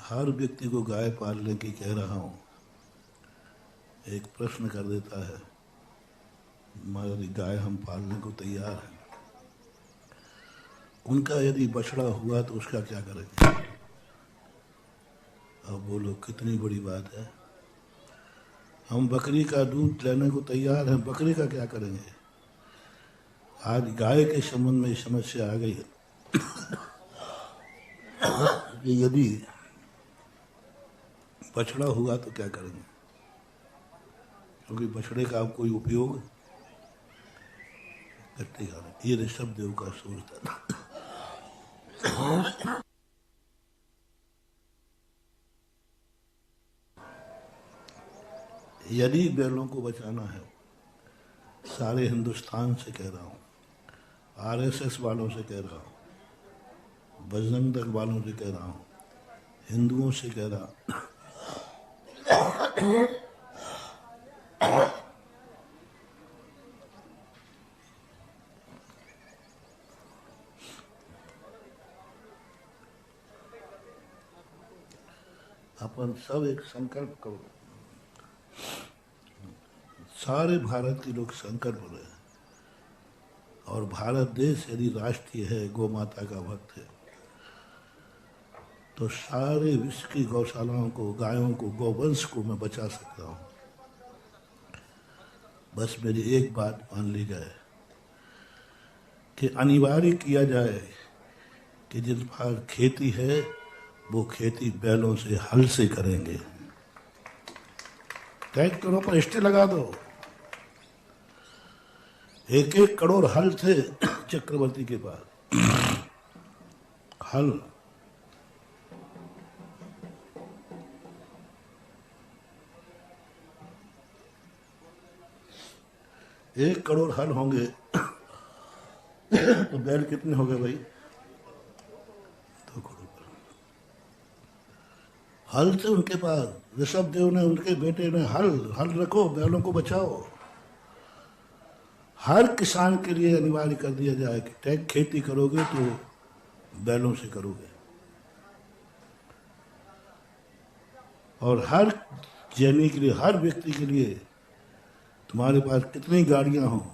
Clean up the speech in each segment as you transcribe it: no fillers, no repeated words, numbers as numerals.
हर व्यक्ति को गाय पालने की कह रहा हूं, एक प्रश्न कर देता है, हमारी गाय हम पालने को तैयार हैं, उनका यदि बछड़ा हुआ तो उसका क्या करेंगे? अब बोलो कितनी बड़ी बात है। हम बकरी का दूध लेने को तैयार हैं, बकरी का क्या करेंगे? आज गाय के संबंध में समस्या आ गई है कि यदि बछड़ा हुआ तो क्या करेंगे, क्योंकि बछड़े का अब कोई उपयोग करते ही ये ऋषभ देव का सोचता था। यदि बैलों को बचाना है, सारे हिंदुस्तान से कह रहा हूं, आरएसएस वालों से कह रहा हूं, बजरंग दल वालों से कह रहा हूं, हिंदुओं से कह रहा हूं, अपन सब एक संकल्प करो। सारे भारत के लोग संकल्प रहे हैं, और भारत देश यदि राष्ट्रीय है, गौ माता का भक्त है, तो सारे विश्व की गौशालाओं को, गायों को, गौवंश को मैं बचा सकता हूं। बस मेरी एक बात मान ली जाए कि अनिवार्य किया जाए कि जिन पर खेती है वो खेती बैलों से, हल से करेंगे। ट्रैक्टरों पर स्टे लगा दो। 1-1 करोड़ हल थे चक्रवर्ती के पास। हल एक करोड़ हल होंगे तो बैल कितने हो गए भाई? 2 करोड़ हल थे उनके पास। ऋषभ देव ने, उनके बेटे ने हल रखो, बैलों को बचाओ। हर किसान के लिए अनिवार्य कर दिया जाए कि खेती करोगे तो बैलों से करोगे। और हर जैनी के लिए, हर व्यक्ति के लिए, तुम्हारे पास कितनी गाड़ियां हो,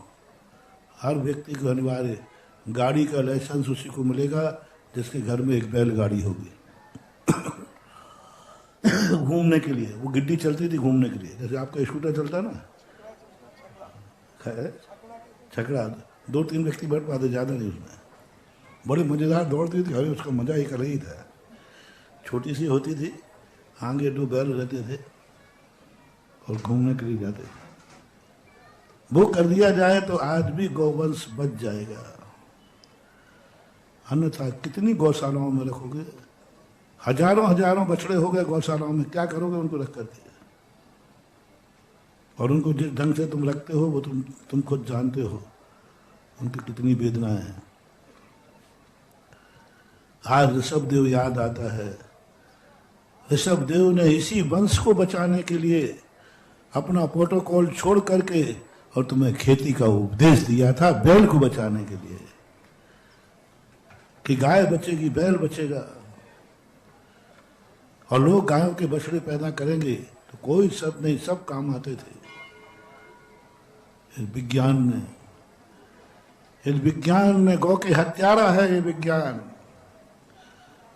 हर व्यक्ति को अनिवार्य गाड़ी का लाइसेंस उसी को मिलेगा जिसके घर में एक बैलगाड़ी होगी। घूमने के लिए, वो गिड्डी चलती थी घूमने के लिए, जैसे आपका स्कूटर चलता ना, छकड़ा 2-3 व्यक्ति बैठ पाते, ज़्यादा नहीं उसमें। बड़ी मज़ेदार दौड़ती थी, अरे उसका मज़ा ही अलग ही था। छोटी सी होती थी, आगे 2 बैल रहते थे और घूमने के लिए जाते थे। वो कर दिया जाए तो आज भी गौवंश बच जाएगा। अन्यथा कितनी गौशालाओं में रखोगे? हजारों बछड़े हो गए गौशालाओं में, क्या करोगे उनको रख करके? और उनको जिस ढंग से तुम रखते हो वो तुम खुद जानते हो उनकी कितनी वेदनाएं हैं। आज ऋषभ देव याद आता है। ऋषभ देव ने इसी वंश को बचाने के लिए अपना प्रोटोकॉल छोड़ करके और तुम्हें खेती का उपदेश दिया था, बैल को बचाने के लिए, कि गाय बचेगी, बैल बचेगा। और लोग गायों के बछड़े पैदा करेंगे तो कोई सब नहीं, सब काम आते थे। इस विज्ञान ने गौ के हत्यारा है ये विज्ञान,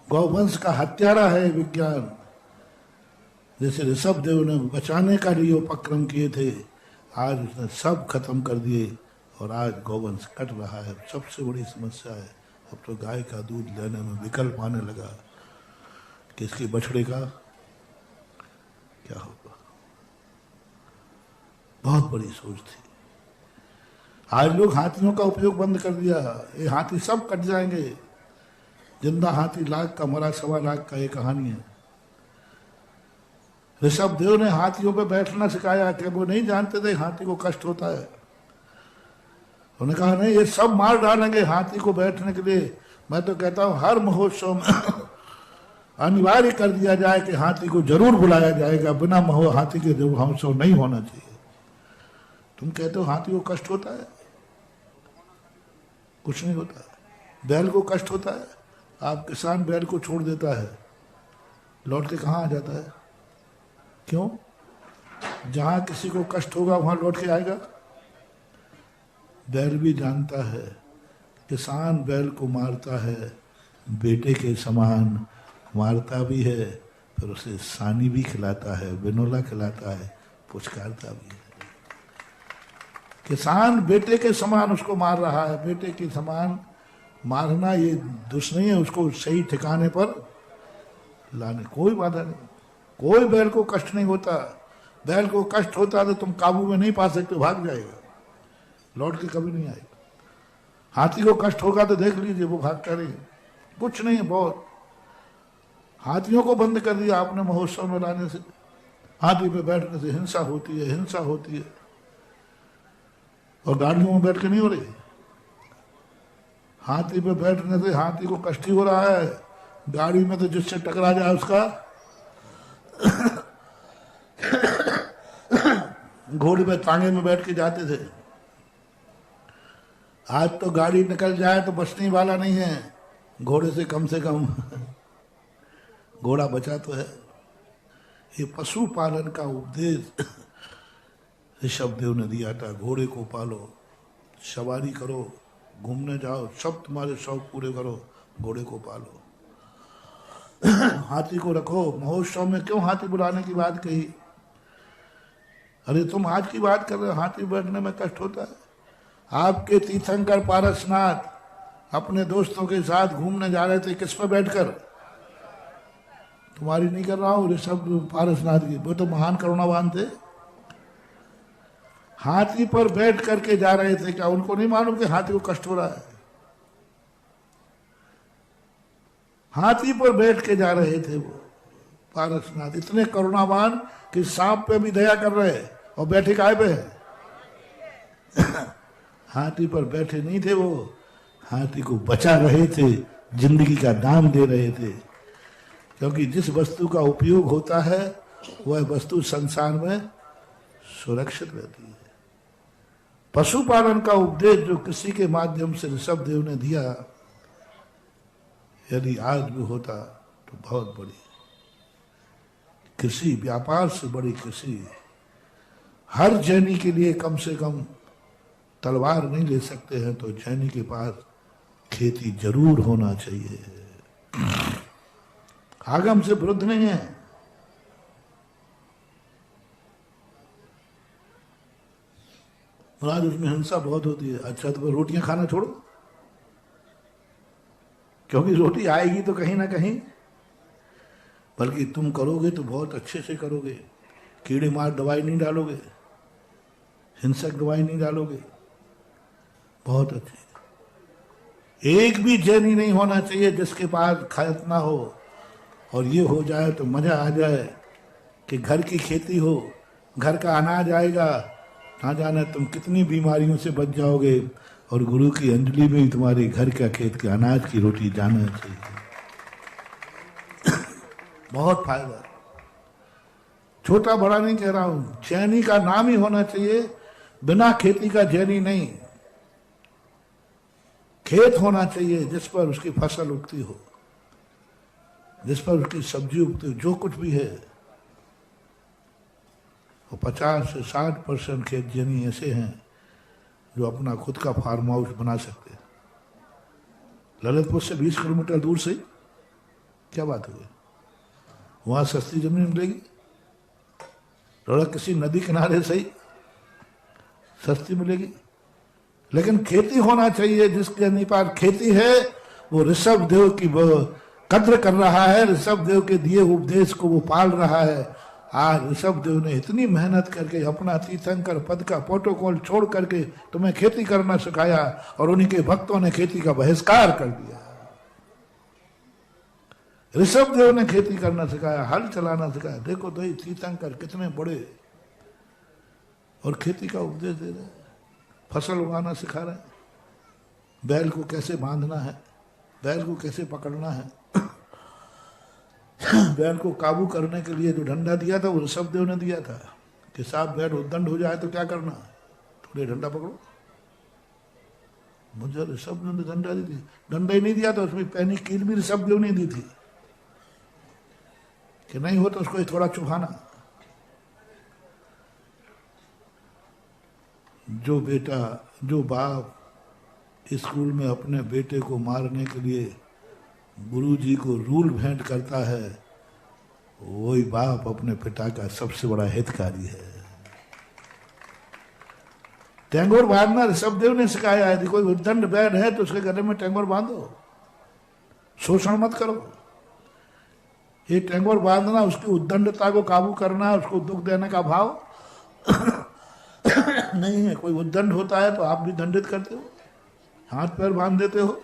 गौवंश का हत्यारा है ये विज्ञान। जैसे ऋषभ देव ने बचाने का लिए उपक्रम किए थे, आज उसने सब खत्म कर दिए और आज गौवंश कट रहा है। सबसे बड़ी समस्या है, अब तो गाय का दूध लेने में विकल्प आने लगा कि इसके बछड़े का क्या होगा। बहुत बड़ी सोच थी। आज लोग हाथियों का उपयोग बंद कर दिया। ये हाथी सब कट जाएंगे। जिंदा हाथी लाख का, मरा 1.25 लाख का, ये कहानी है। ऋषभ देव ने हाथियों पे बैठना सिखाया कि वो नहीं जानते थे हाथी को कष्ट होता है। उन्होंने कहा नहीं, ये सब मार डालेंगे हाथी को बैठने के लिए। मैं तो कहता हूं हर महोत्सव में अनिवार्य कर दिया जाए कि हाथी को जरूर बुलाया जाएगा, बिना हाथी के जो महोत्सव नहीं होना चाहिए। तुम कहते हो हाथी को कष्ट होता है, कुछ नहीं होता। बैल को कष्ट होता है, आप किसान बैल को छोड़ देता है, लौट के कहाँ आ जाता है? क्यों? जहां किसी को कष्ट होगा वहां लौट के आएगा। बैल भी जानता है, किसान बैल को मारता है, बेटे के समान मारता भी है, फिर उसे सानी भी खिलाता है, बिनोला खिलाता है, पुचकारता भी है। किसान बेटे के समान उसको मार रहा है। बेटे के समान मारना ये दुष्ट नहीं है, उसको सही ठिकाने पर लाने कोई बाधा नहीं। कोई बैल को कष्ट नहीं होता। बैल को कष्ट होता तो तुम काबू में नहीं पा सकते, भाग जाएगा, लौट के कभी नहीं आएगा। हाथी को कष्ट होगा तो देख लीजिए वो भागता नहीं, कुछ नहीं है। बहुत हाथियों को बंद कर दिया आपने महोत्सव में लाने से। हाथी पे बैठने से हिंसा होती है, हिंसा होती है। और गाड़ियों में बैठ के नहीं हो रही। हाथी पे बैठने से हाथी को कष्ट ही हो रहा है। गाड़ी में तो जिससे टकरा जाए उसका घोड़े पे तांगे में बैठ के जाते थे। आज तो गाड़ी निकल जाए तो बचने वाला नहीं है, घोड़े से कम घोड़ा बचा तो है। ये पशुपालन का उपदेश ऋषभदेव ने दिया था। घोड़े को पालो, सवारी करो, घूमने जाओ, सब तुम्हारे शौक पूरे करो, घोड़े को पालो। हाथी को रखो। महोत्सव में क्यों हाथी बुलाने की बात कही? अरे तुम आज की बात कर रहे हो, हाथी बैठने में कष्ट होता है। आपके तीर्थंकर पारसनाथ अपने दोस्तों के साथ घूमने जा रहे थे, किस पर बैठकर? तुम्हारी नहीं कर रहा हूं, ऋषभ पारसनाथ की, वो तो महान करुणावान थे। हाथी पर बैठ करके जा रहे थे। क्या उनको नहीं मालूम कि हाथी को कष्ट हो रहा है? हाथी पर बैठ के जा रहे थे वो पारसनाथ, इतने करुणावान कि सांप पे भी दया कर रहे हैं, और बैठे काय पे है? हाथी पर बैठे नहीं थे वो, हाथी को बचा रहे थे, जिंदगी का दान दे रहे थे। क्योंकि जिस वस्तु का उपयोग होता है वह वस्तु संसार में सुरक्षित रहती है। पशुपालन का उपदेश जो कृषि के माध्यम से ऋषभदेव ने दिया, यदि आज भी होता तो बहुत बड़ी कृषि, व्यापार से बड़ी कृषि। हर जैनी के लिए कम से कम तलवार नहीं ले सकते हैं तो जैनी के पास खेती जरूर होना चाहिए। आगम से विरुद्ध नहीं है। महाराज उसमें हिंसा बहुत होती है। अच्छा तो रोटियां खाना छोड़ो, क्योंकि रोटी आएगी तो कहीं ना कहीं, बल्कि तुम करोगे तो बहुत अच्छे से करोगे। कीड़े मार दवाई नहीं डालोगे, हिंसक दवाई नहीं डालोगे, बहुत अच्छे। एक भी जैनी नहीं होना चाहिए जिसके पास खाद ना हो। और ये हो जाए तो मजा आ जाए कि घर की खेती हो, घर का अनाज आएगा, ना जाने तुम कितनी बीमारियों से बच जाओगे। और गुरु की अंजलि में ही तुम्हारे घर का खेत के अनाज की रोटी जाना चाहिए। बहुत फायदा। छोटा बड़ा नहीं कह रहा हूं, जैनी का नाम ही होना चाहिए, बिना खेती का जैनी नहीं। खेत होना चाहिए जिस पर उसकी फसल उगती हो, जिस पर उसकी सब्जी उगती हो, जो कुछ भी है। और 50 से 60% खेत जैनी ऐसे हैं जो अपना खुद का फार्म हाउस बना सकते हैं। ललितपुर से 20 किलोमीटर दूर से क्या बात हुई, वहां सस्ती जमीन मिलेगी। थोड़ा किसी नदी किनारे से ही सस्ती मिलेगी। लेकिन खेती होना चाहिए। जिसके पास खेती है वो ऋषभदेव की वो कद्र कर रहा है, ऋषभदेव के दिए उपदेश को वो पाल रहा है। आज ऋषभदेव ने इतनी मेहनत करके अपना तीर्थंकर पद का प्रोटोकॉल छोड़ करके तुम्हें खेती करना सिखाया, और उन्हीं के भक्तों ने खेती का बहिष्कार कर दिया। ऋषभदेव ने खेती करना सिखाया, हल चलाना सिखाया। देखो तो तीर्थंकर कितने बड़े, और खेती का उपदेश दे रहे हैं, फसल उगाना सिखा रहे हैं, बैल को कैसे बांधना है, बैल को कैसे पकड़ना है। बैल को काबू करने के लिए जो डंडा दिया था वो ऋषभदेव ने दिया था कि साहब बैल उद्दंड हो जाए तो क्या करना, थोड़े डंडा पकड़ो। मुझे ऋषभदेव ने डंडा दी थी, डंडा ही नहीं दिया था, उसमें पहनी कील भी ऋषभदेव ने दी थी। कि नहीं हो तो उसको थोड़ा चुभाना। जो बाप स्कूल में अपने बेटे को मारने के लिए गुरुजी को रूल भेंट करता है, वही बाप अपने पिता का सबसे बड़ा हितकारी है। टेंगोर बांधना ऋषभदेव ने सिखाया है। कोई उद्दंड बैठ है तो उसके गले में टेंगोर बांधो, शोषण मत करो। ये टेंगोर बांधना उसकी उद्दंडता को काबू करना, उसको दुख देने का भाव नहीं है। कोई उद्दंड होता है तो आप भी दंडित करते हो, हाथ पैर बांध देते हो,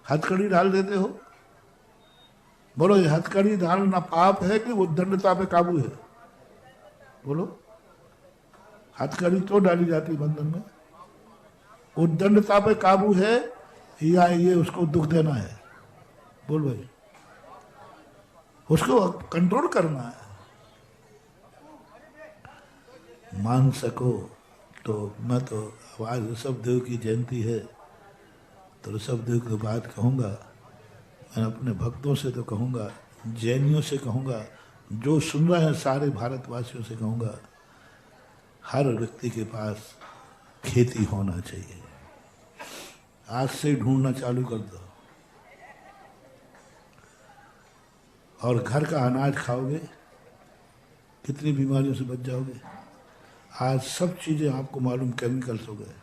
हथकड़ी डाल देते हो। बोलो, ये हथकड़ी डालना पाप है कि उद्दंडता पे काबू है? बोलो, हथकड़ी तो डाली जाती बंधन में, उद्दंडता पे काबू है या ये उसको दुख देना है? बोल भाई, उसको कंट्रोल करना है। मान सको तो मैं तो आज ऋषभदेव की जयंती है तो ऋषभदेव की बात कहूँगा। मैं अपने भक्तों से तो कहूँगा, जैनियों से कहूँगा, जो सुन रहे हैं सारे भारतवासियों से कहूँगा, हर व्यक्ति के पास खेती होना चाहिए। आज से ढूंढना चालू कर दो और घर का अनाज खाओगे, कितनी बीमारियों से बच जाओगे। आज सब चीजें आपको मालूम केमिकल्स हो गए।